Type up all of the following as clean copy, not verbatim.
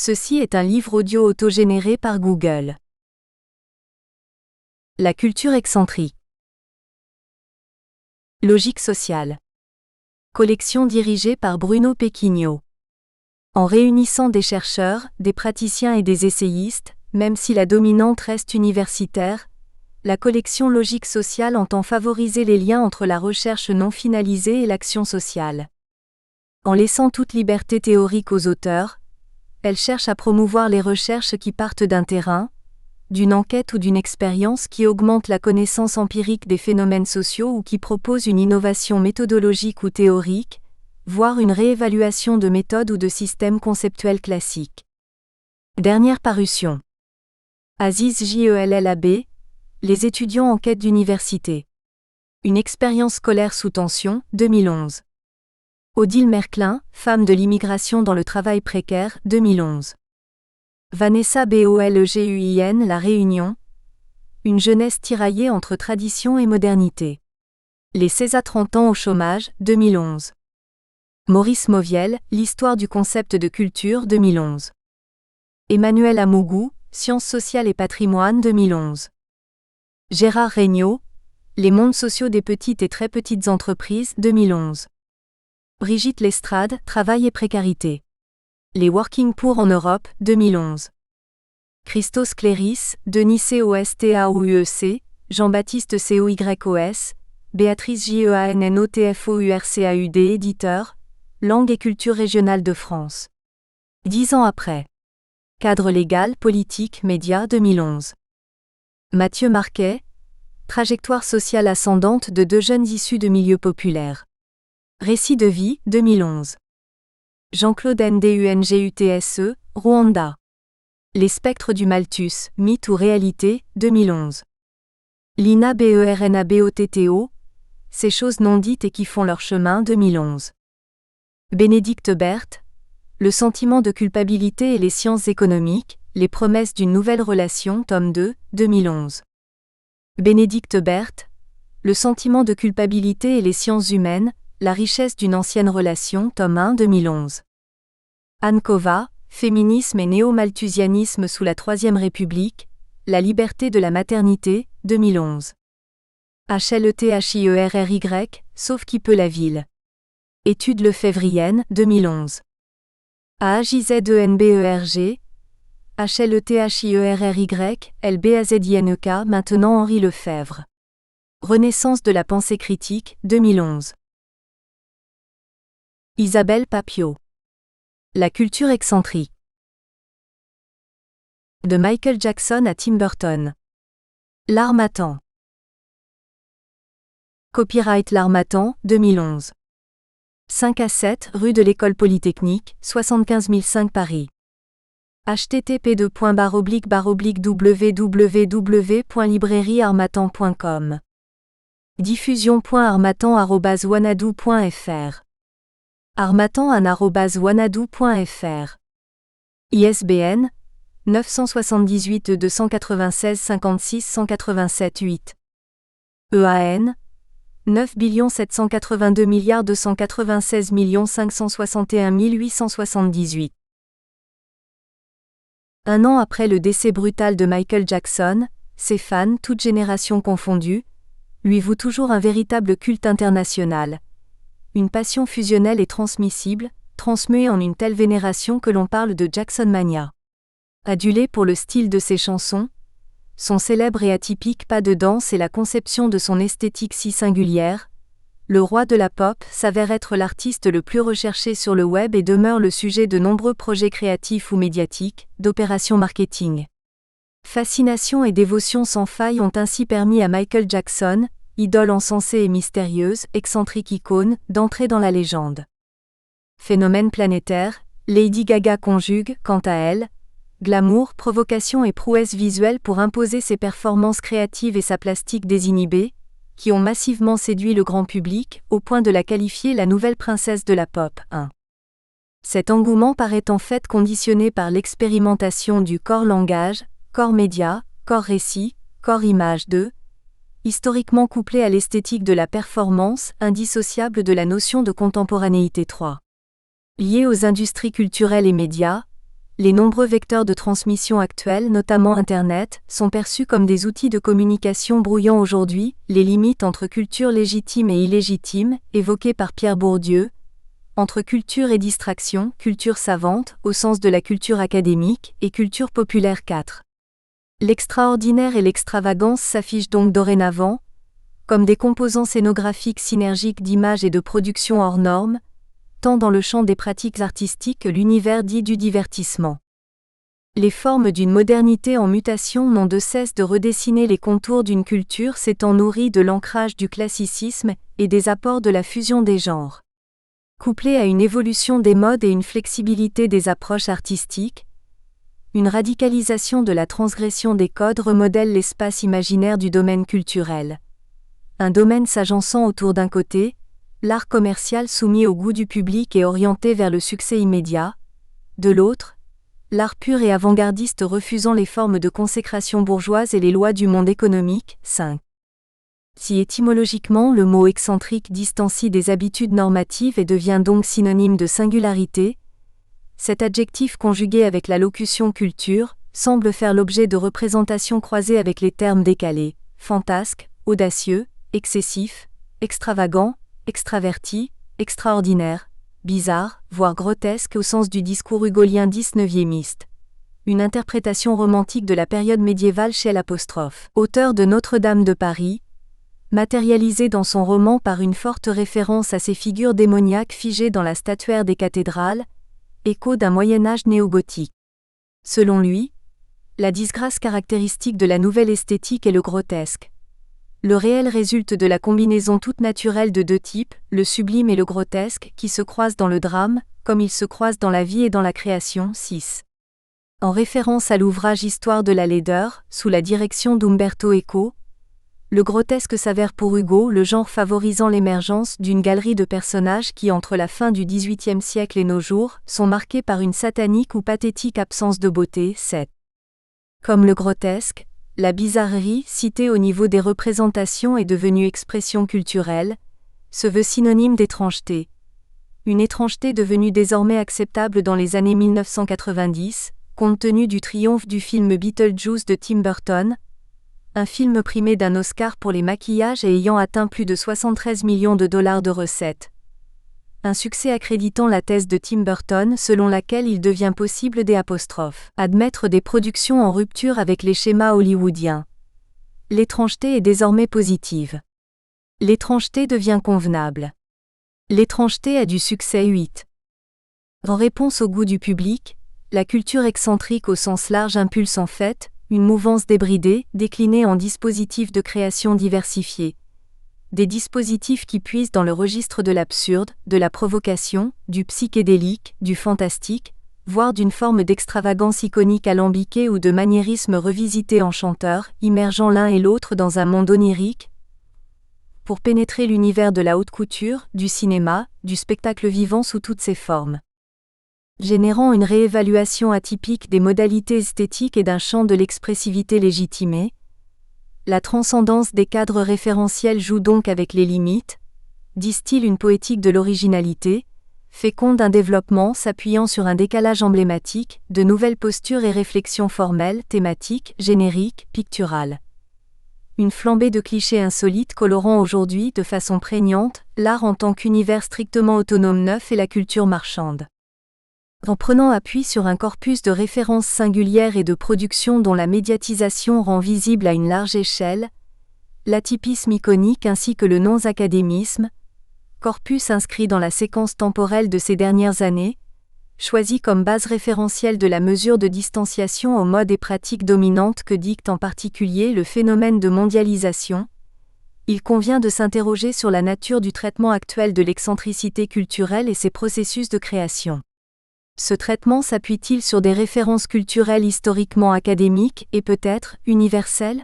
Ceci est un livre audio autogénéré par Google. La culture excentrique. Logique sociale. Collection dirigée par Bruno Pequigno. En réunissant des chercheurs, des praticiens et des essayistes, même si la dominante reste universitaire, la collection Logique sociale entend favoriser les liens entre la recherche non finalisée et l'action sociale. En laissant toute liberté théorique aux auteurs, elle cherche à promouvoir les recherches qui partent d'un terrain, d'une enquête ou d'une expérience qui augmente la connaissance empirique des phénomènes sociaux ou qui propose une innovation méthodologique ou théorique, voire une réévaluation de méthodes ou de systèmes conceptuels classiques. Dernière parution. Aziz Jellab, Les étudiants en quête d'université. Une expérience scolaire sous tension, 2011. Odile Merklin, Femme de l'immigration dans le travail précaire, 2011. Vanessa Bolguin, La Réunion. Une jeunesse tiraillée entre tradition et modernité. Les 16 à 30 ans au chômage, 2011. Maurice Mauviel, L'histoire du concept de culture, 2011. Emmanuel Amougou, Sciences sociales et patrimoine, 2011. Gérard Regnault, Les mondes sociaux des petites et très petites entreprises, 2011. Brigitte Lestrade, Travail et précarité. Les Working Poor en Europe, 2011. Christos Cléris, Denis Costaouec, Jean-Baptiste Coyos, Béatrice Jeannotfourcaud, éditeur, Langue et culture régionale de France. 10 ans après. Cadre légal, politique, médias, 2011. Mathieu Marquet, Trajectoire sociale ascendante de deux jeunes issus de milieux populaires. Récit de vie, 2011. Jean-Claude Ndungutse, Rwanda. Les spectres du Malthus, mythe ou réalité, 2011. Lina Bernabotto, Ces choses non dites et qui font leur chemin, 2011. Bénédicte Berthe, Le sentiment de culpabilité et les sciences économiques, les promesses d'une nouvelle relation, tome 2, 2011. Bénédicte Berthe, Le sentiment de culpabilité et les sciences humaines, la richesse d'une ancienne relation, tome 1, 2011. Anne Kova, Féminisme et néo-malthusianisme sous la Troisième République, la liberté de la maternité, 2011. HLETHIERRY, Sauf qui peut la ville. Étude lefèvrienne, 2011. AAJZENBERG, HLETHIERRY, LBAZINEK, maintenant Henri Lefebvre. Renaissance de la pensée critique, 2011. Isabelle Papio. La culture excentrique. De Michael Jackson à Tim Burton. L'Harmattan. Copyright L'Harmattan, 2011. 5 à 7 rue de l'École Polytechnique, 75 005 Paris. http://www.librairieharmattan.com. Diffusion.harmattan@wanadoo.fr. harmattan@wanadoo.fr. ISBN 978 296 56 187 8. EAN 9 782 296 561 878. Un an après le décès brutal de Michael Jackson, ses fans, toutes générations confondues, lui vouent toujours un véritable culte international. Une passion fusionnelle et transmissible, transmuée en une telle vénération que l'on parle de Jacksonmania. Adulé pour le style de ses chansons, son célèbre et atypique pas de danse et la conception de son esthétique si singulière, le roi de la pop s'avère être l'artiste le plus recherché sur le web et demeure le sujet de nombreux projets créatifs ou médiatiques, d'opérations marketing. Fascination et dévotion sans faille ont ainsi permis à Michael Jackson, idole encensée et mystérieuse, excentrique icône, d'entrer dans la légende. Phénomène planétaire, Lady Gaga conjugue, quant à elle, glamour, provocation et prouesse visuelle pour imposer ses performances créatives et sa plastique désinhibée, qui ont massivement séduit le grand public, au point de la qualifier la nouvelle princesse de la pop. 1. Cet engouement paraît en fait conditionné par l'expérimentation du corps-langage, corps-média, corps-récit, corps-image 2, historiquement couplé à l'esthétique de la performance, indissociable de la notion de contemporanéité 3. Lié aux industries culturelles et médias, Les nombreux vecteurs de transmission actuels, notamment Internet, sont perçus comme des outils de communication brouillant aujourd'hui les limites entre culture légitime et illégitime, évoquées par Pierre Bourdieu, entre culture et distraction, culture savante, au sens de la culture académique, et culture populaire 4. L'extraordinaire et l'extravagance s'affichent donc dorénavant, comme des composants scénographiques synergiques d'images et de production hors normes, tant dans le champ des pratiques artistiques que l'univers dit du divertissement. Les formes d'une modernité en mutation n'ont de cesse de redessiner les contours d'une culture s'étant nourrie de l'ancrage du classicisme et des apports de la fusion des genres. Couplée à une évolution des modes et une flexibilité des approches artistiques, une radicalisation de la transgression des codes remodèle l'espace imaginaire du domaine culturel. Un domaine s'agençant autour d'un côté, l'art commercial soumis au goût du public et orienté vers le succès immédiat, de l'autre, l'art pur et avant-gardiste refusant les formes de consécration bourgeoise et les lois du monde économique. 5. Si étymologiquement le mot excentrique distancie des habitudes normatives et devient donc synonyme de singularité, cet adjectif conjugué avec la locution culture semble faire l'objet de représentations croisées avec les termes décalés, fantasque, audacieux, excessif, extravagant, extraverti, extraordinaire, bizarre, voire grotesque au sens du discours hugolien XIX-iste. Une interprétation romantique de la période médiévale chez l'apostrophe. Auteur de Notre-Dame de Paris, matérialisé dans son roman par une forte référence à ces figures démoniaques figées dans la statuaire des cathédrales, écho d'un Moyen-Âge néo-gothique. Selon lui, la disgrâce caractéristique de la nouvelle esthétique est le grotesque. Le réel résulte de la combinaison toute naturelle de deux types, le sublime et le grotesque, qui se croisent dans le drame, comme ils se croisent dans la vie et dans la création. 6. En référence à l'ouvrage Histoire de la laideur, sous la direction d'Umberto Eco, le grotesque s'avère pour Hugo le genre favorisant l'émergence d'une galerie de personnages qui, entre la fin du XVIIIe siècle et nos jours, sont marqués par une satanique ou pathétique absence de beauté. 7. Comme le grotesque, la bizarrerie, citée au niveau des représentations et devenue expression culturelle, se veut synonyme d'étrangeté. Une étrangeté devenue désormais acceptable dans les années 1990, compte tenu du triomphe du film Beetlejuice de Tim Burton, un film primé d'un Oscar pour les maquillages et ayant atteint plus de 73 millions de dollars de recettes. Un succès accréditant la thèse de Tim Burton selon laquelle il devient possible d'admettre des productions en rupture avec les schémas hollywoodiens. L'étrangeté est désormais positive. L'étrangeté devient convenable. L'étrangeté a du succès. 8. En réponse au goût du public, la culture excentrique au sens large impulse en fait une mouvance débridée, déclinée en dispositifs de création diversifiés. Des dispositifs qui puisent dans le registre de l'absurde, de la provocation, du psychédélique, du fantastique, voire d'une forme d'extravagance iconique alambiquée ou de maniérisme revisité enchanteur, immergeant l'un et l'autre dans un monde onirique, pour pénétrer l'univers de la haute couture, du cinéma, du spectacle vivant sous toutes ses formes. Générant une réévaluation atypique des modalités esthétiques et d'un champ de l'expressivité légitimée, la transcendance des cadres référentiels joue donc avec les limites, distille une poétique de l'originalité, féconde un développement s'appuyant sur un décalage emblématique, de nouvelles postures et réflexions formelles, thématiques, génériques, picturales. Une flambée de clichés insolites colorant aujourd'hui de façon prégnante l'art en tant qu'univers strictement autonome neuf et la culture marchande. En prenant appui sur un corpus de références singulières et de productions dont la médiatisation rend visible à une large échelle, l'atypisme iconique ainsi que le non-académisme, corpus inscrit dans la séquence temporelle de ces dernières années, choisi comme base référentielle de la mesure de distanciation aux modes et pratiques dominantes que dicte en particulier le phénomène de mondialisation, il convient de s'interroger sur la nature du traitement actuel de l'excentricité culturelle et ses processus de création. Ce traitement s'appuie-t-il sur des références culturelles historiquement académiques et peut-être universelles ?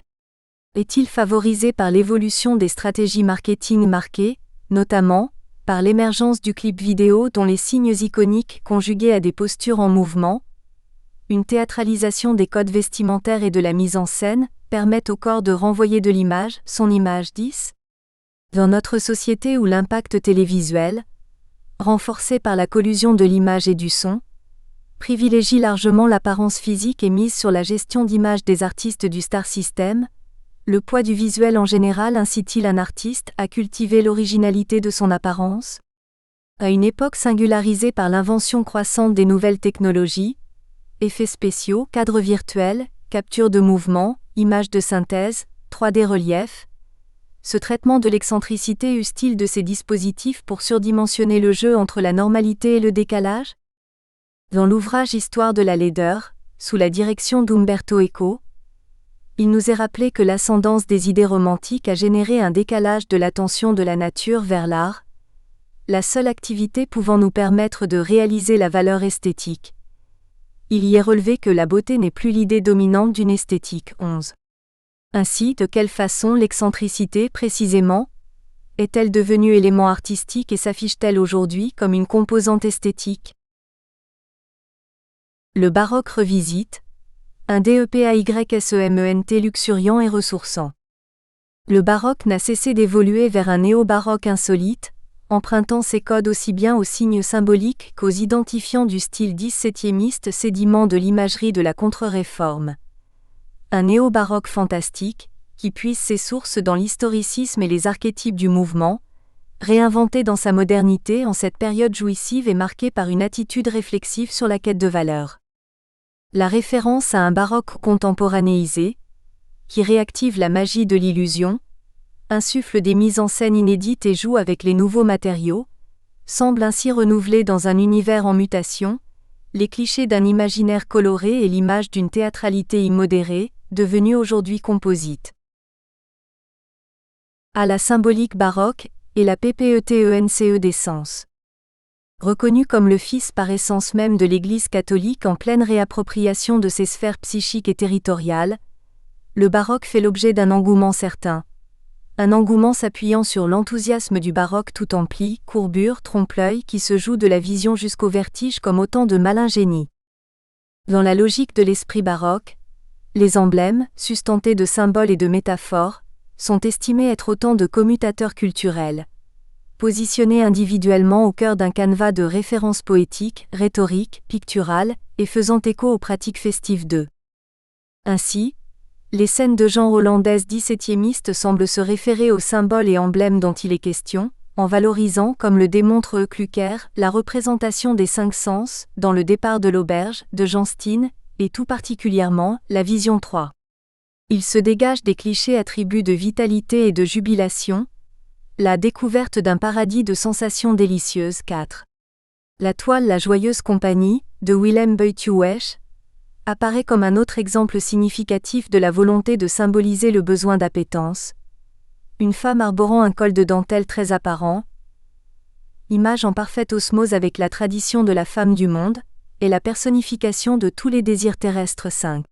Est-il favorisé par l'évolution des stratégies marketing marquées, notamment par l'émergence du clip vidéo dont les signes iconiques conjugués à des postures en mouvement, une théâtralisation des codes vestimentaires et de la mise en scène, permettent au corps de renvoyer de l'image, son image 10 ? Dans notre société où l'impact télévisuel, renforcé par la collusion de l'image et du son, privilégie largement l'apparence physique et mise sur la gestion d'image des artistes du Star System. Le poids du visuel en général incite-t-il un artiste à cultiver l'originalité de son apparence? À une époque singularisée par l'invention croissante des nouvelles technologies, effets spéciaux, cadres virtuels, capture de mouvements, images de synthèse, 3D relief, ce traitement de l'excentricité use-t-il de ces dispositifs pour surdimensionner le jeu entre la normalité et le décalage? Dans l'ouvrage Histoire de la laideur, sous la direction d'Umberto Eco, il nous est rappelé que l'ascendance des idées romantiques a généré un décalage de l'attention de la nature vers l'art, la seule activité pouvant nous permettre de réaliser la valeur esthétique. Il y est relevé que la beauté n'est plus l'idée dominante d'une esthétique. 11. Ainsi, de quelle façon l'excentricité, précisément, est-elle devenue élément artistique et s'affiche-t-elle aujourd'hui comme une composante esthétique? Le baroque revisite, un DEPAYSEMENT luxuriant et ressourçant. Le baroque n'a cessé d'évoluer vers un néo-baroque insolite, empruntant ses codes aussi bien aux signes symboliques qu'aux identifiants du style XVIIe sédiment de l'imagerie de la contre-réforme. Un néo-baroque fantastique, qui puise ses sources dans l'historicisme et les archétypes du mouvement, réinventé dans sa modernité en cette période jouissive et marquée par une attitude réflexive sur la quête de valeur. La référence à un baroque contemporanéisé, qui réactive la magie de l'illusion, insuffle des mises en scène inédites et joue avec les nouveaux matériaux, semble ainsi renouveler dans un univers en mutation, les clichés d'un imaginaire coloré et l'image d'une théâtralité immodérée, devenue aujourd'hui composite. À la symbolique baroque et la PPETENCE d'essence. Reconnu comme le fils par essence même de l'Église catholique en pleine réappropriation de ses sphères psychiques et territoriales, le baroque fait l'objet d'un engouement certain. Un engouement s'appuyant sur l'enthousiasme du baroque tout en plis, courbures, trompe-l'œil qui se joue de la vision jusqu'au vertige comme autant de malin génie. Dans la logique de l'esprit baroque, les emblèmes, sustentés de symboles et de métaphores, sont estimés être autant de commutateurs culturels, positionnés individuellement au cœur d'un canevas de références poétiques, rhétoriques, picturales, et faisant écho aux pratiques festives d'eux. Ainsi, les scènes de genre hollandaises XVIIemistes semblent se référer aux symboles et emblèmes dont il est question, en valorisant, comme le démontre Klucker, la représentation des 5 sens, dans Le départ de l'auberge, de Jean Steen, et tout particulièrement, la vision 3. Il se dégage des clichés attributs de vitalité et de jubilation, la découverte d'un paradis de sensations délicieuses. 4. La toile La joyeuse compagnie, de Willem Buitenweg, apparaît comme un autre exemple significatif de la volonté de symboliser le besoin d'appétence. Une femme arborant un col de dentelle très apparent, image en parfaite osmose avec la tradition de la femme du monde, et la personnification de tous les désirs terrestres. 5.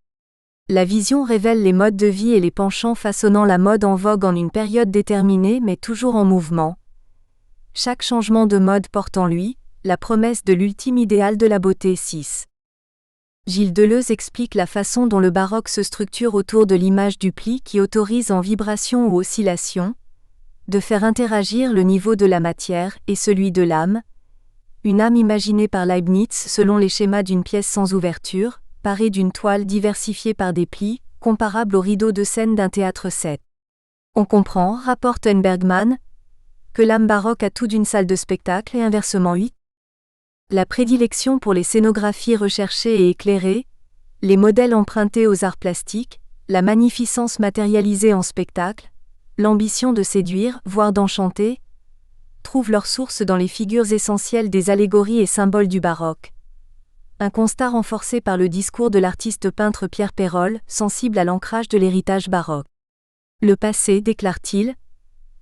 La vision révèle les modes de vie et les penchants façonnant la mode en vogue en une période déterminée mais toujours en mouvement. Chaque changement de mode porte en lui la promesse de l'ultime idéal de la beauté. 6. Gilles Deleuze explique la façon dont le baroque se structure autour de l'image du pli qui autorise en vibration ou oscillation, de faire interagir le niveau de la matière et celui de l'âme, une âme imaginée par Leibniz selon les schémas d'une pièce sans ouverture, parée d'une toile diversifiée par des plis, comparable au rideau de scène d'un théâtre 7. On comprend, rapporte Bergman, que l'âme baroque a tout d'une salle de spectacle et inversement. 8. La prédilection pour les scénographies recherchées et éclairées, les modèles empruntés aux arts plastiques, la magnificence matérialisée en spectacle, l'ambition de séduire, voire d'enchanter, trouvent leur source dans les figures essentielles des allégories et symboles du baroque. Un constat renforcé par le discours de l'artiste peintre Pierre Perrol, sensible à l'ancrage de l'héritage baroque. Le passé, déclare-t-il,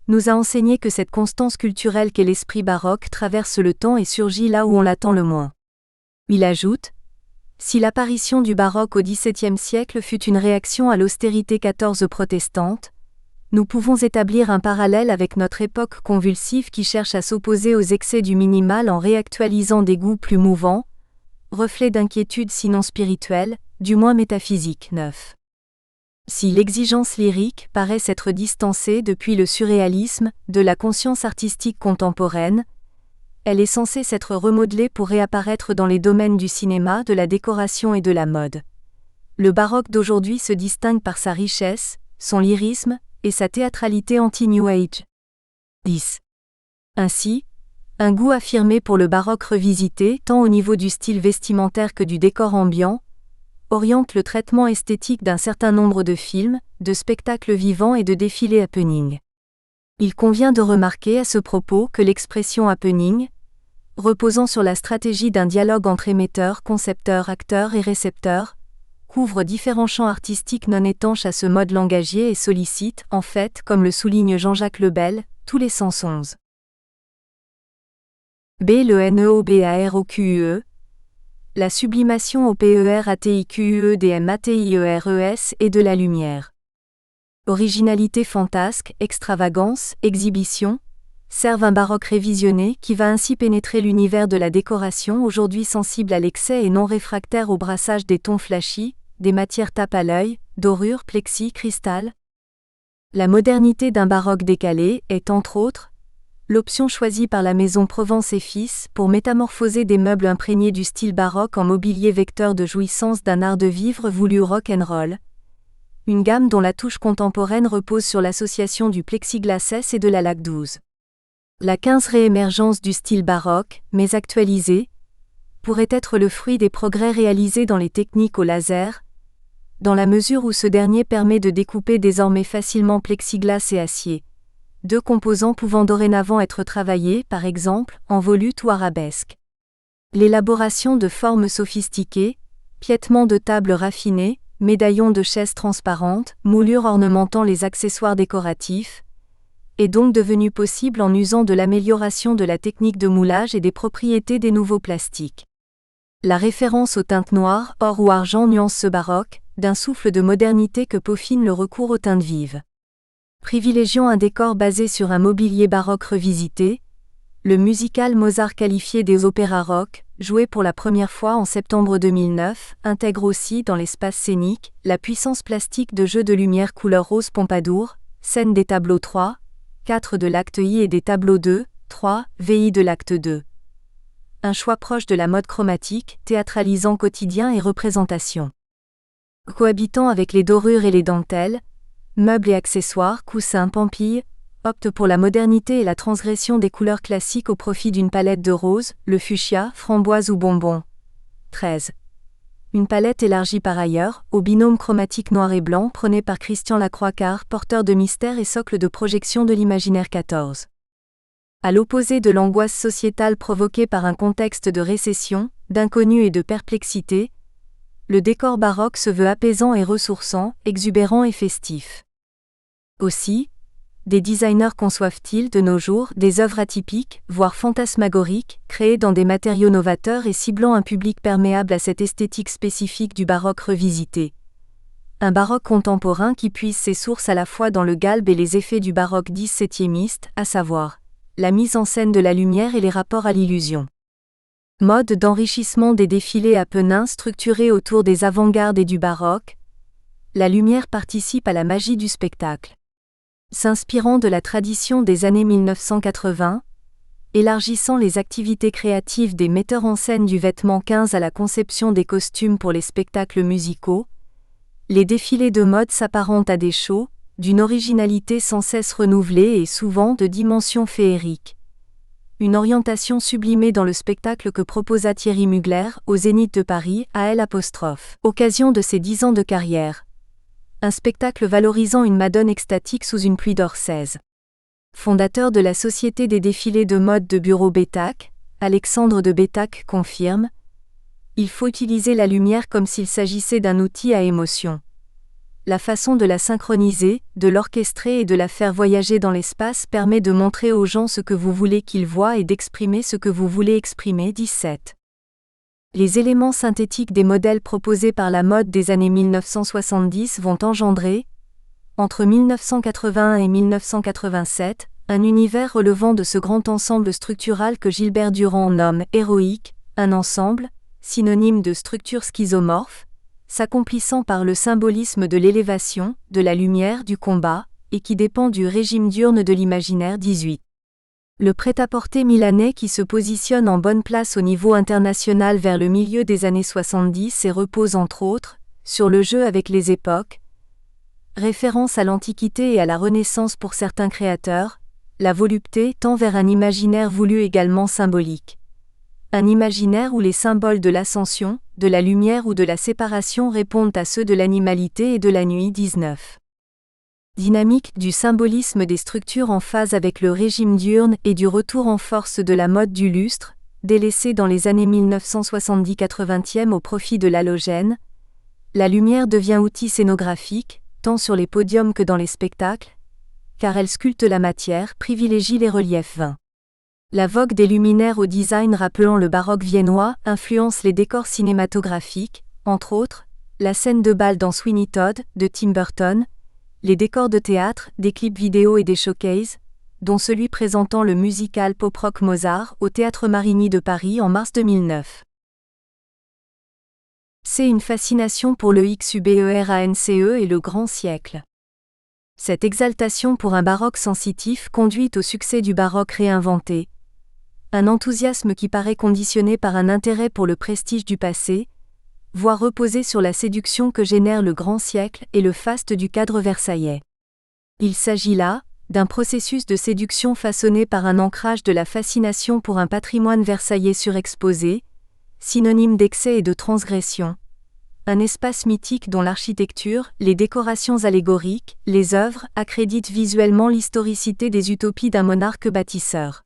nous a enseigné que cette constance culturelle qu'est l'esprit baroque traverse le temps et surgit là où on l'attend le moins. Il ajoute, si l'apparition du baroque au XVIIe siècle fut une réaction à l'austérité 14 protestante, nous pouvons établir un parallèle avec notre époque convulsive qui cherche à s'opposer aux excès du minimal en réactualisant des goûts plus mouvants, reflet d'inquiétude sinon spirituelle, du moins métaphysique. 9. Si l'exigence lyrique paraît s'être distancée depuis le surréalisme de la conscience artistique contemporaine, Elle est censée s'être remodelée pour réapparaître dans les domaines du cinéma, de la décoration et de la mode. Le baroque d'aujourd'hui se distingue par sa richesse, son lyrisme, et sa théâtralité anti-New Age. 10. Ainsi, un goût affirmé pour le baroque revisité, tant au niveau du style vestimentaire que du décor ambiant, oriente le traitement esthétique d'un certain nombre de films, de spectacles vivants et de défilés happening. Il convient de remarquer à ce propos que l'expression happening, reposant sur la stratégie d'un dialogue entre émetteur, concepteur, acteur et récepteur, couvre différents champs artistiques non étanches à ce mode langagier et sollicite, en fait, comme le souligne Jean-Jacques Lebel, tous les sens 11. B. Le NEOBAROQUE. La sublimation au PERATIQUEDMATIERES et de la lumière. Originalité fantasque, extravagance, exhibition, servent un baroque révisionné qui va ainsi pénétrer l'univers de la décoration aujourd'hui sensible à l'excès et non réfractaire au brassage des tons flashy, des matières tape à l'œil, dorure, plexi, cristal. La modernité d'un baroque décalé est, entre autres, l'option choisie par la maison Provence et Fils pour métamorphoser des meubles imprégnés du style baroque en mobilier vecteur de jouissance d'un art de vivre voulu rock'n'roll. Une gamme dont la touche contemporaine repose sur l'association du plexiglas S et de la laque 12. La 15 réémergence du style baroque, mais actualisée, pourrait être le fruit des progrès réalisés dans les techniques au laser, dans la mesure où ce dernier permet de découper désormais facilement plexiglas et acier, deux composants pouvant dorénavant être travaillés, par exemple, en volute ou arabesque. L'élaboration de formes sophistiquées, piétement de tables raffinées, médaillons de chaises transparentes, moulures ornementant les accessoires décoratifs, est donc devenue possible en usant de l'amélioration de la technique de moulage et des propriétés des nouveaux plastiques. La référence aux teintes noires, or ou argent nuance ce baroque, d'un souffle de modernité que peaufine le recours aux teintes vives. Privilégiant un décor basé sur un mobilier baroque revisité, le musical Mozart qualifié des opéras rock, joué pour la première fois en septembre 2009, intègre aussi dans l'espace scénique la puissance plastique de jeux de lumière couleur rose Pompadour, scène des tableaux 3, 4 de l'acte I et des tableaux 2, 3, VI de l'acte 2. Un choix proche de la mode chromatique, théâtralisant quotidien et représentation. Cohabitant avec les dorures et les dentelles, meubles et accessoires, coussins, pampilles, opte pour la modernité et la transgression des couleurs classiques au profit d'une palette de roses, le fuchsia, framboise ou bonbon. 13. Une palette élargie par ailleurs, au binôme chromatique noir et blanc prôné par Christian Lacroix-Cart, porteur de mystère et socle de projection de l'imaginaire 14. À l'opposé de l'angoisse sociétale provoquée par un contexte de récession, d'inconnu et de perplexité, le décor baroque se veut apaisant et ressourçant, exubérant et festif. Aussi, des designers conçoivent-ils de nos jours des œuvres atypiques, voire fantasmagoriques, créées dans des matériaux novateurs et ciblant un public perméable à cette esthétique spécifique du baroque revisité. Un baroque contemporain qui puise ses sources à la fois dans le galbe et les effets du baroque XVIIe, à savoir la mise en scène de la lumière et les rapports à l'illusion. Mode d'enrichissement des défilés apennins structurés autour des avant-gardes et du baroque, la lumière participe à la magie du spectacle. S'inspirant de la tradition des années 1980, élargissant les activités créatives des metteurs en scène du vêtement 15 à la conception des costumes pour les spectacles musicaux, les défilés de mode s'apparentent à des shows, d'une originalité sans cesse renouvelée et souvent de dimension féerique. Une orientation sublimée dans le spectacle que proposa Thierry Mugler, au Zénith de Paris, à L'. Occasion de ses 10 ans de carrière. Un spectacle valorisant une Madone extatique sous une pluie d'Orsèse. Fondateur de la Société des défilés de mode de bureau Bétac, Alexandre de Bétac confirme « Il faut utiliser la lumière comme s'il s'agissait d'un outil à émotion. La façon de la synchroniser, de l'orchestrer et de la faire voyager dans l'espace permet de montrer aux gens ce que vous voulez qu'ils voient et d'exprimer ce que vous voulez exprimer. 17. Les éléments synthétiques des modèles proposés par la mode des années 1970 vont engendrer, entre 1981 et 1987, un univers relevant de ce grand ensemble structural que Gilbert Durand nomme héroïque, un ensemble, synonyme de structure schizomorphe, s'accomplissant par le symbolisme de l'élévation, de la lumière, du combat, et qui dépend du régime diurne de l'imaginaire. 18. Le prêt-à-porter milanais qui se positionne en bonne place au niveau international vers le milieu des années 70 et repose entre autres, sur le jeu avec les époques, référence à l'Antiquité et à la Renaissance pour certains créateurs, la volupté tend vers un imaginaire voulu également symbolique. Un imaginaire où les symboles de l'ascension, de la lumière ou de la séparation répondent à ceux de l'animalité et de la nuit. 19. Dynamique du symbolisme des structures en phase avec le régime diurne et du retour en force de la mode du lustre, délaissée dans les années 1970-80 au profit de l'halogène. La lumière devient outil scénographique, tant sur les podiums que dans les spectacles, car elle sculpte la matière, privilégie les reliefs vains. La vogue des luminaires au design rappelant le baroque viennois influence les décors cinématographiques, entre autres, la scène de bal dans Sweeney Todd, de Tim Burton, les décors de théâtre, des clips vidéo et des showcases, dont celui présentant le musical pop-rock Mozart au Théâtre Marigny de Paris en mars 2009. C'est une fascination pour le XUBERANCE et le grand siècle. Cette exaltation pour un baroque sensitif conduit au succès du baroque réinventé. Un enthousiasme qui paraît conditionné par un intérêt pour le prestige du passé, voire reposer sur la séduction que génère le grand siècle et le faste du cadre versaillais. Il s'agit là, d'un processus de séduction façonné par un ancrage de la fascination pour un patrimoine versaillais surexposé, synonyme d'excès et de transgression. Un espace mythique dont l'architecture, les décorations allégoriques, les œuvres accréditent visuellement l'historicité des utopies d'un monarque bâtisseur.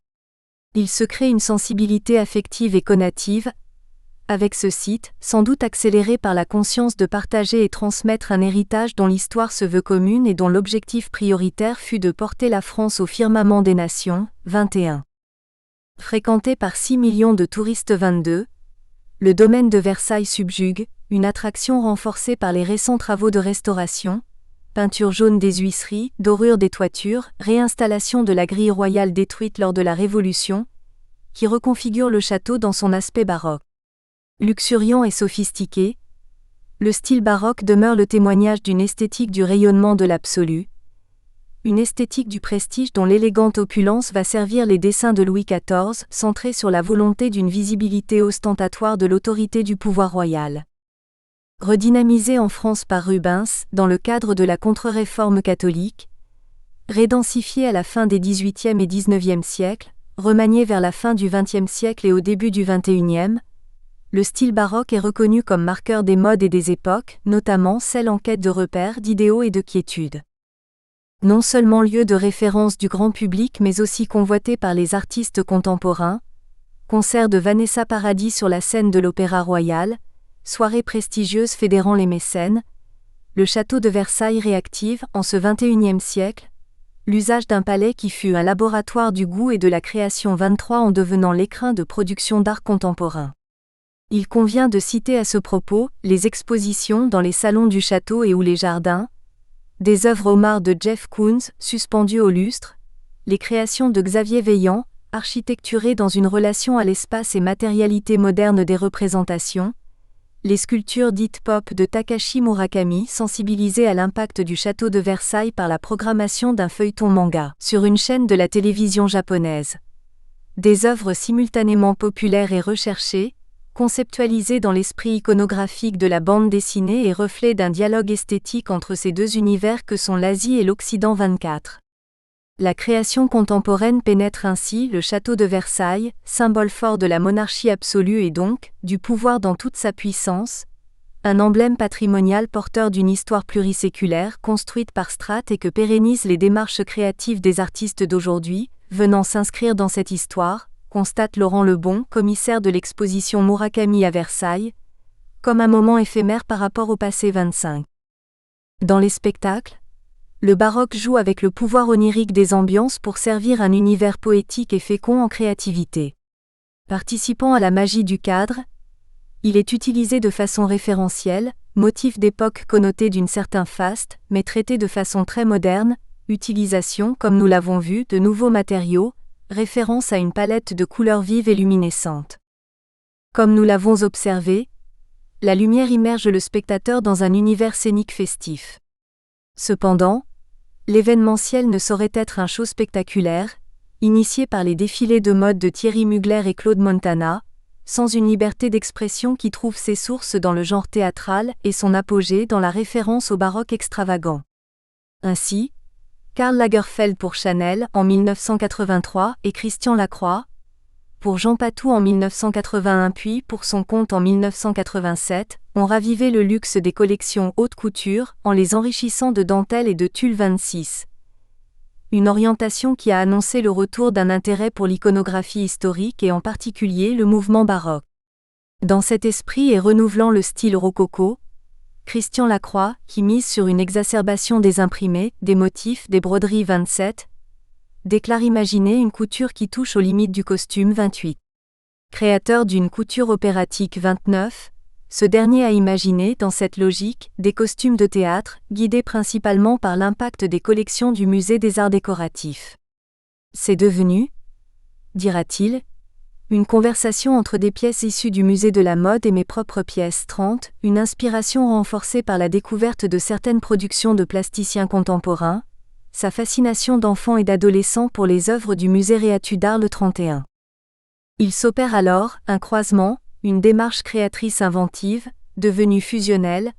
Il se crée une sensibilité affective et connative, avec ce site, sans doute accéléré par la conscience de partager et transmettre un héritage dont l'histoire se veut commune et dont l'objectif prioritaire fut de porter la France au firmament des nations. 21. Fréquenté par 6 millions de touristes. 22. Le domaine de Versailles subjugue, une attraction renforcée par les récents travaux de restauration, peinture jaune des huisseries, dorure des toitures, réinstallation de la grille royale détruite lors de la Révolution, qui reconfigure le château dans son aspect baroque. Luxuriant et sophistiqué, le style baroque demeure le témoignage d'une esthétique du rayonnement de l'absolu, une esthétique du prestige dont l'élégante opulence va servir les dessins de Louis XIV, centrés sur la volonté d'une visibilité ostentatoire de l'autorité du pouvoir royal. Redynamisé en France par Rubens, dans le cadre de la contre-réforme catholique, rédensifié à la fin des XVIIIe et XIXe siècles, remanié vers la fin du XXe siècle et au début du XXIe, le style baroque est reconnu comme marqueur des modes et des époques, notamment celles en quête de repères, d'idéaux et de quiétude. Non seulement lieu de référence du grand public mais aussi convoité par les artistes contemporains, concert de Vanessa Paradis sur la scène de l'Opéra Royal, soirée prestigieuse fédérant les mécènes, le château de Versailles réactive, en ce XXIe siècle, l'usage d'un palais qui fut un laboratoire du goût et de la création 23 en devenant l'écrin de production d'art contemporain. Il convient de citer à ce propos les expositions dans les salons du château et ou les jardins, des œuvres Homard de Jeff Koons suspendues au lustre, les créations de Xavier Veillant, architecturées dans une relation à l'espace et matérialité moderne des représentations, les sculptures dites pop de Takashi Murakami sensibilisées à l'impact du château de Versailles par la programmation d'un feuilleton manga sur une chaîne de la télévision japonaise. Des œuvres simultanément populaires et recherchées, conceptualisées dans l'esprit iconographique de la bande dessinée et reflet d'un dialogue esthétique entre ces deux univers que sont l'Asie et l'Occident. 24. La création contemporaine pénètre ainsi le château de Versailles, symbole fort de la monarchie absolue et donc, du pouvoir dans toute sa puissance, un emblème patrimonial porteur d'une histoire pluriséculaire construite par strates et que pérennisent les démarches créatives des artistes d'aujourd'hui, venant s'inscrire dans cette histoire, constate Laurent Lebon, commissaire de l'exposition Murakami à Versailles, comme un moment éphémère par rapport au passé. 25. Dans les spectacles, le baroque joue avec le pouvoir onirique des ambiances pour servir un univers poétique et fécond en créativité. Participant à la magie du cadre, il est utilisé de façon référentielle, motif d'époque connoté d'une certaine faste, mais traité de façon très moderne, utilisation, comme nous l'avons vu, de nouveaux matériaux, référence à une palette de couleurs vives et luminescentes. Comme nous l'avons observé, la lumière immerge le spectateur dans un univers scénique festif. Cependant, l'événementiel ne saurait être un show spectaculaire, initié par les défilés de mode de Thierry Mugler et Claude Montana, sans une liberté d'expression qui trouve ses sources dans le genre théâtral et son apogée dans la référence au baroque extravagant. Ainsi, Karl Lagerfeld pour Chanel en 1983 et Christian Lacroix pour Jean Patou en 1981 puis pour son compte en 1987, ont ravivé le luxe des collections haute couture en les enrichissant de dentelles et de tulle 26. Une orientation qui a annoncé le retour d'un intérêt pour l'iconographie historique et en particulier le mouvement baroque. Dans cet esprit et renouvelant le style rococo, Christian Lacroix, qui mise sur une exacerbation des imprimés, des motifs, des broderies 27, déclare imaginer une couture qui touche aux limites du costume 28. Créateur d'une couture opératique 29, ce dernier a imaginé, dans cette logique, des costumes de théâtre, guidés principalement par l'impact des collections du Musée des Arts Décoratifs. C'est devenu, dira-t-il, une conversation entre des pièces issues du Musée de la Mode et mes propres pièces 30, une inspiration renforcée par la découverte de certaines productions de plasticiens contemporains, sa fascination d'enfant et d'adolescent pour les œuvres du Musée Réatu d'Arles 31. Il s'opère alors un croisement, une démarche créatrice inventive, devenue fusionnelle,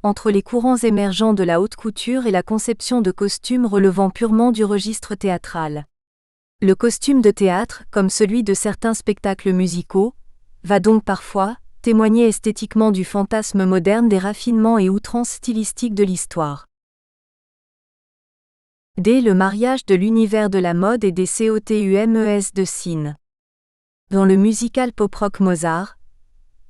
entre les courants émergents de la haute couture et la conception de costumes relevant purement du registre théâtral. Le costume de théâtre, comme celui de certains spectacles musicaux, va donc parfois témoigner esthétiquement du fantasme moderne des raffinements et outrances stylistiques de l'histoire. Dès le mariage de l'univers de la mode et des COTUMES de Cine. Dans le musical pop-rock Mozart,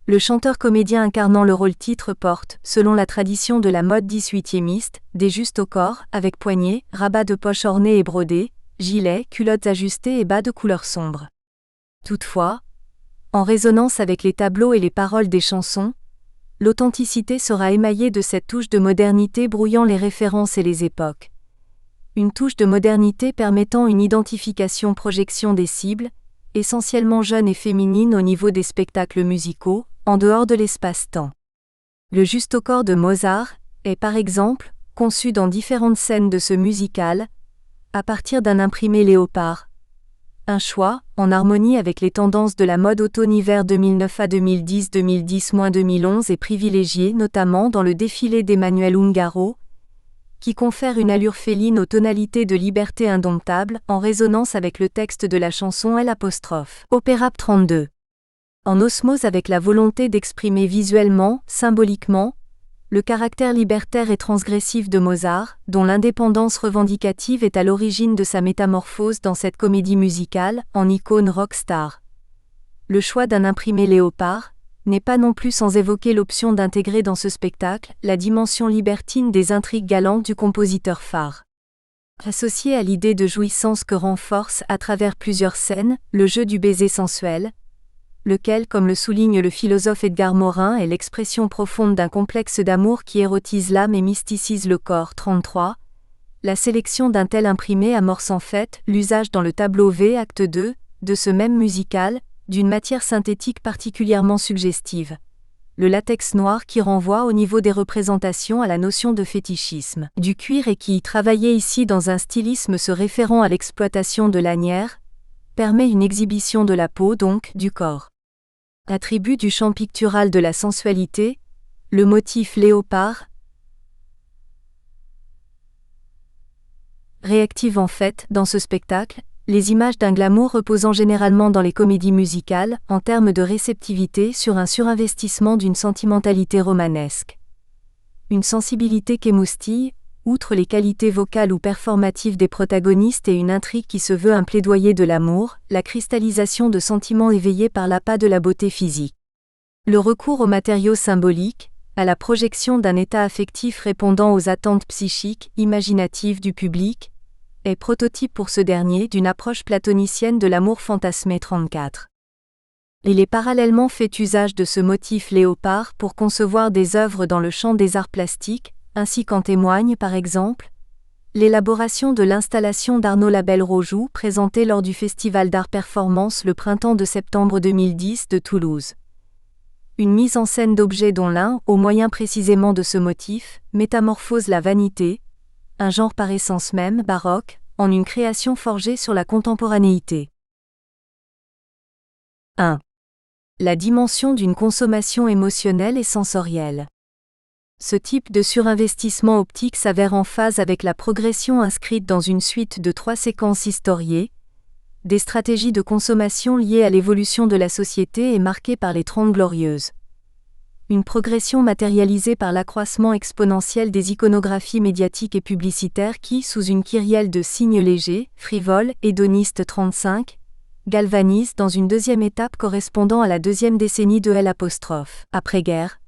le chanteur-comédien incarnant le rôle-titre porte, selon la tradition de la mode 18e, des justes au corps, avec poignets, rabats de poche ornés et brodés, gilets, culottes ajustées et bas de couleur sombre. Toutefois, en résonance avec les tableaux et les paroles des chansons, l'authenticité sera émaillée de cette touche de modernité brouillant les références et les époques. Une touche de modernité permettant une identification-projection des cibles, essentiellement jeunes et féminines au niveau des spectacles musicaux, en dehors de l'espace-temps. Le juste au corps de Mozart est par exemple conçu dans différentes scènes de ce musical, à partir d'un imprimé léopard. Un choix, en harmonie avec les tendances de la mode automne-hiver 2009 à 2010, 2010-2011 est privilégié notamment dans le défilé d'Emmanuel Ungaro, qui confère une allure féline aux tonalités de liberté indomptable, en résonance avec le texte de la chanson L'. Opéra 32. En osmose avec la volonté d'exprimer visuellement, symboliquement, le caractère libertaire et transgressif de Mozart, dont l'indépendance revendicative est à l'origine de sa métamorphose dans cette comédie musicale, en icône rockstar. Le choix d'un imprimé léopard n'est pas non plus sans évoquer l'option d'intégrer dans ce spectacle la dimension libertine des intrigues galantes du compositeur phare. Associé à l'idée de jouissance que renforce à travers plusieurs scènes le jeu du baiser sensuel, lequel, comme le souligne le philosophe Edgar Morin, est l'expression profonde d'un complexe d'amour qui érotise l'âme et mysticise le corps. 33. La sélection d'un tel imprimé amorce en fait l'usage dans le tableau V acte 2 de ce même musical, d'une matière synthétique particulièrement suggestive. Le latex noir qui renvoie au niveau des représentations à la notion de fétichisme du cuir et qui, travaillé ici dans un stylisme se référant à l'exploitation de lanières, permet une exhibition de la peau donc du corps. Attribut du champ pictural de la sensualité, le motif léopard réactive en fait, dans ce spectacle, les images d'un glamour reposant généralement dans les comédies musicales, en termes de réceptivité sur un surinvestissement d'une sentimentalité romanesque. Une sensibilité qu'émoustille, outre les qualités vocales ou performatives des protagonistes et une intrigue qui se veut un plaidoyer de l'amour, la cristallisation de sentiments éveillés par l'appât de la beauté physique. Le recours aux matériaux symboliques, à la projection d'un état affectif répondant aux attentes psychiques, imaginatives du public, est prototype pour ce dernier d'une approche platonicienne de l'amour fantasmé. 34. Il est parallèlement fait usage de ce motif léopard pour concevoir des œuvres dans le champ des arts plastiques, ainsi qu'en témoigne par exemple l'élaboration de l'installation d'Arnaud Labelle-Rojoux présentée lors du Festival d'art performance le printemps de septembre 2010 de Toulouse. Une mise en scène d'objets dont l'un, au moyen précisément de ce motif, métamorphose la vanité, un genre par essence même baroque, en une création forgée sur la contemporanéité. 1. La dimension d'une consommation émotionnelle et sensorielle. Ce type de surinvestissement optique s'avère en phase avec la progression inscrite dans une suite de 3 séquences historiées, des stratégies de consommation liées à l'évolution de la société et marquées par les 30 Glorieuses. Une progression matérialisée par l'accroissement exponentiel des iconographies médiatiques et publicitaires qui, sous une kyrielle de signes légers, frivoles, hédonistes 35, galvanise dans une deuxième étape correspondant à la deuxième décennie de L'. Après-guerre,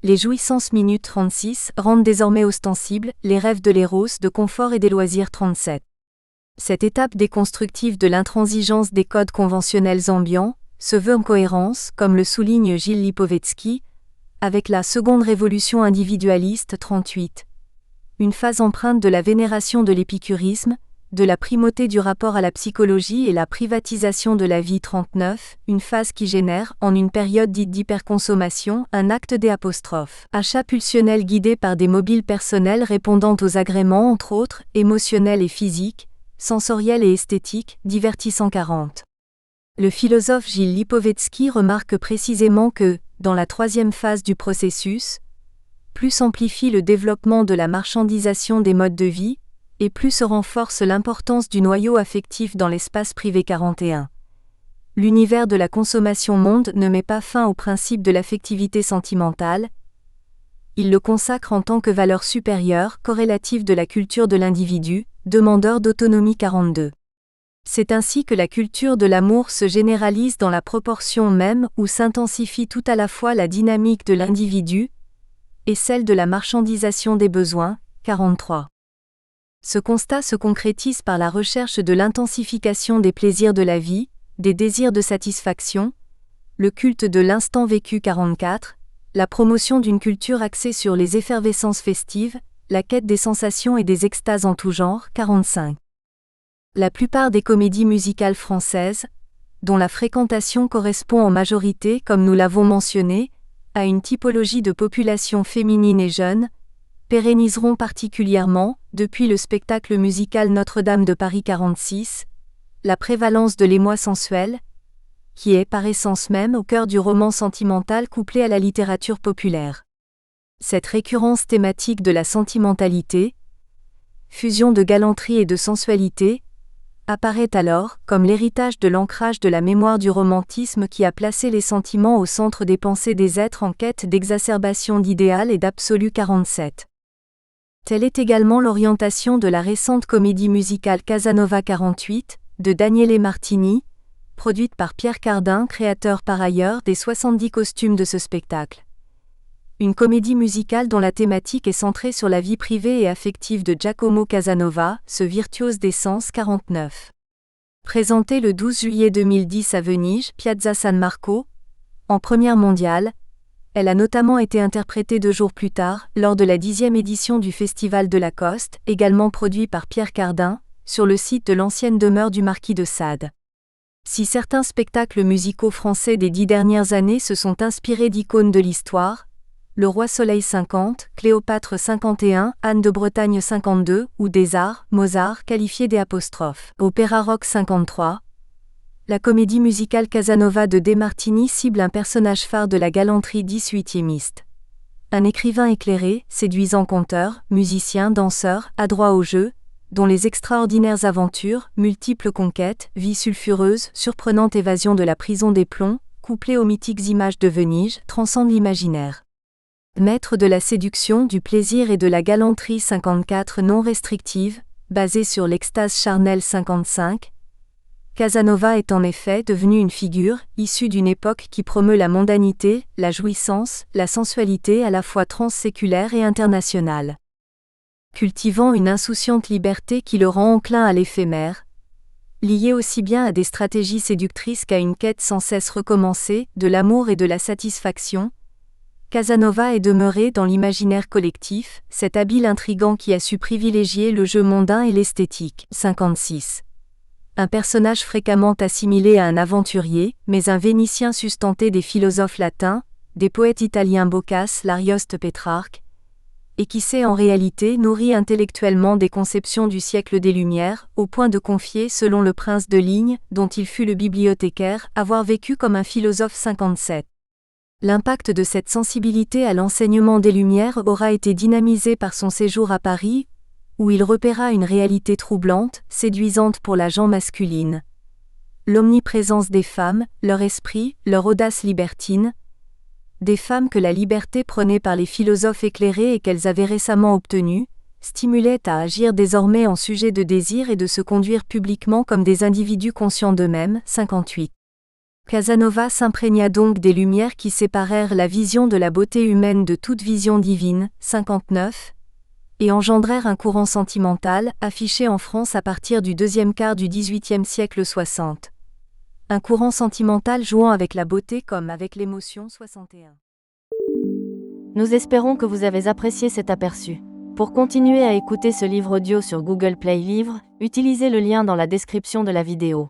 les jouissances minutes 36 rendent désormais ostensibles les rêves de l'éros, de confort et des loisirs 37. Cette étape déconstructive de l'intransigeance des codes conventionnels ambiants se veut en cohérence, comme le souligne Gilles Lipovetsky, avec la seconde révolution individualiste 38. Une phase empreinte de la vénération de l'épicurisme, de la primauté du rapport à la psychologie et la privatisation de la vie 39, une phase qui génère, en une période dite d'hyperconsommation, un acte d'achat pulsionnel guidé par des mobiles personnels répondant aux agréments entre autres, émotionnels et physiques, sensoriels et esthétiques, divertissant 40. Le philosophe Gilles Lipovetsky remarque précisément que, dans la troisième phase du processus, plus s'amplifie le développement de la marchandisation des modes de vie, et plus se renforce l'importance du noyau affectif dans l'espace privé 41. L'univers de la consommation monde ne met pas fin au principe de l'affectivité sentimentale, il le consacre en tant que valeur supérieure, corrélative de la culture de l'individu, demandeur d'autonomie 42. C'est ainsi que la culture de l'amour se généralise dans la proportion même où s'intensifie tout à la fois la dynamique de l'individu et celle de la marchandisation des besoins, 43. Ce constat se concrétise par la recherche de l'intensification des plaisirs de la vie, des désirs de satisfaction, le culte de l'instant vécu 44, la promotion d'une culture axée sur les effervescences festives, la quête des sensations et des extases en tout genre 45. La plupart des comédies musicales françaises, dont la fréquentation correspond en majorité, comme nous l'avons mentionné, à une typologie de population féminine et jeune, pérenniseront particulièrement, depuis le spectacle musical Notre-Dame de Paris 46, la prévalence de l'émoi sensuel, qui est par essence même au cœur du roman sentimental couplé à la littérature populaire. Cette récurrence thématique de la sentimentalité, fusion de galanterie et de sensualité, apparaît alors comme l'héritage de l'ancrage de la mémoire du romantisme qui a placé les sentiments au centre des pensées des êtres en quête d'exacerbation d'idéal et d'absolu 47. Telle est également l'orientation de la récente comédie musicale Casanova 48, de Daniele Martini, produite par Pierre Cardin, créateur par ailleurs des 70 costumes de ce spectacle. Une comédie musicale dont la thématique est centrée sur la vie privée et affective de Giacomo Casanova, ce virtuose des sens 49. Présentée le 12 juillet 2010 à Venise, Piazza San Marco, en première mondiale, elle a notamment été interprétée 2 jours plus tard, lors de la 10e édition du Festival de Lacoste, également produit par Pierre Cardin, sur le site de l'ancienne demeure du marquis de Sade. Si certains spectacles musicaux français des 10 dernières années se sont inspirés d'icônes de l'histoire, Le Roi Soleil 50, Cléopâtre 51, Anne de Bretagne 52, ou des arts, Mozart qualifié des apostrophes, Opéra rock 53, la comédie musicale Casanova de De Martini cible un personnage phare de la galanterie 18e. Un écrivain éclairé, séduisant conteur, musicien, danseur, adroit au jeu, dont les extraordinaires aventures, multiples conquêtes, vie sulfureuse, surprenante évasion de la prison des plombs, couplées aux mythiques images de Venise, transcendent l'imaginaire. Maître de la séduction, du plaisir et de la galanterie 54 non restrictive, basée sur l'extase charnelle 55, Casanova est en effet devenu une figure, issue d'une époque qui promeut la mondanité, la jouissance, la sensualité à la fois transséculaire et internationale. Cultivant une insouciante liberté qui le rend enclin à l'éphémère, lié aussi bien à des stratégies séductrices qu'à une quête sans cesse recommencée, de l'amour et de la satisfaction, Casanova est demeuré dans l'imaginaire collectif, cet habile intrigant qui a su privilégier le jeu mondain et l'esthétique. 56. Un personnage fréquemment assimilé à un aventurier, mais un Vénitien sustenté des philosophes latins, des poètes italiens Boccace, l'Arioste Pétrarque, et qui s'est en réalité nourri intellectuellement des conceptions du siècle des Lumières, au point de confier, selon le prince de Ligne, dont il fut le bibliothécaire, avoir vécu comme un philosophe 57. L'impact de cette sensibilité à l'enseignement des Lumières aura été dynamisé par son séjour à Paris, où il repéra une réalité troublante, séduisante pour la gent masculine. L'omniprésence des femmes, leur esprit, leur audace libertine, des femmes que la liberté prenait par les philosophes éclairés et qu'elles avaient récemment obtenues, stimulaient à agir désormais en sujet de désir et de se conduire publiquement comme des individus conscients d'eux-mêmes. 58. Casanova s'imprégna donc des lumières qui séparèrent la vision de la beauté humaine de toute vision divine. 59. Et engendrèrent un courant sentimental, affiché en France à partir du deuxième quart du XVIIIe siècle 60. Un courant sentimental jouant avec la beauté comme avec l'émotion. 61. Nous espérons que vous avez apprécié cet aperçu. Pour continuer à écouter ce livre audio sur Google Play Livres, utilisez le lien dans la description de la vidéo.